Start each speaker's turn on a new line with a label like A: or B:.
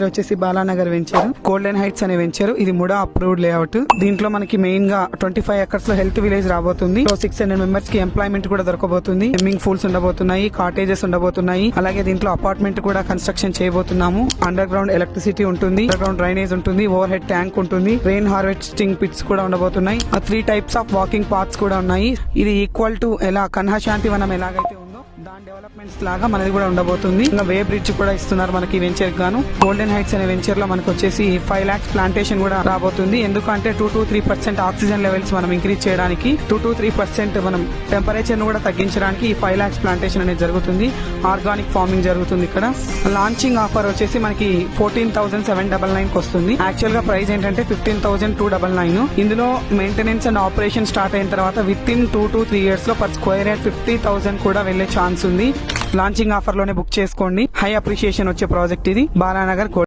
A: వచ్చేసి Balanagar venture, golden heights అనే venture. ఇది ముడా అప్రూవ్డ్ లేఅవుట్. దీంట్లో మనకి మెయిన్ గా 25 ఎకర్స్ లో హెల్త్ విలేజ్ రాబోతుంది. 600 మెంబర్స్ కి ఎంప్లాయ్మెంట్ కూడా దొరకబోతుంది. స్విమ్మింగ్ పూల్స్ ఉండబోతున్నాయి, కాటేజెస్ ఉండబోతున్నాయి. అలాగే దీంట్లో అపార్ట్మెంట్ కూడా కన్స్ట్రక్షన్ చేయబోతున్నాము. అండర్ గ్రౌండ్ ఎలక్ట్రిసిటీ ఉంటుంది, అండర్ గ్రౌండ్ డ్రైనేజ్ ఉంటుంది, ఓవర్ హెడ్ ట్యాంక్ ఉంటుంది, రెయిన్ హార్వెస్టింగ్ పిట్స్ కూడా ఉండబోతున్నాయి. 3 టైప్స్ ఆఫ్ వాకింగ్ పాత్స్ కూడా ఉన్నాయి. ఇది ఈక్వల్ టు ఎలా కన్హా శాంతి వనం ఎలాగైతే ఉందో దాని డెవలప్మెంట్స్ లాగా మనది కూడా ఉండబోతుంది. ఇంకా వే బ్రిడ్జ్ కూడా ఇస్తున్నారు మనకి వెంచర్ గాను. గోల్డెన్ హైట్స్ అనే వెంచర్ లో మనకు వచ్చేసి 5 lakhs ప్లాంటేషన్ కూడా రాబోతుంది. ఎందుకంటే 2 to 3% ఆక్సిజన్ లెవెల్స్ మనం ఇంక్రీజ్ చేయడానికి, 2 to 3% మనం టెంపరేచర్ ను కూడా తగ్గించడానికి ఈ 5 lakhs ప్లాంటేషన్ అనేది జరుగుతుంది. ఆర్గానిక్ ఫార్మింగ్ జరుగుతుంది ఇక్కడ. లాంచింగ్ ఆఫర్ వచ్చేసి మనకి 14,799 కి వస్తుంది. యాక్చువల్ గా ప్రైస్ ఏంటంటే 15,299. ఇందులో మెయింటెనెన్స్ అండ్ ఆపరేషన్ స్టార్ట్ అయిన తర్వాత విత్ ఇన్ 2 to 3 years లో పర్ స్క్వేర్ యార్డ్ 50,000 కూడా వెళ్లే ఛాన్స్ ఉంది. లాంచింగ్ ఆఫర్ లోనే బుక్ చేసుకోండి. హై అప్రిషియేషన్ వచ్చే ప్రాజెక్ట్ ఇది. బాలానగర్.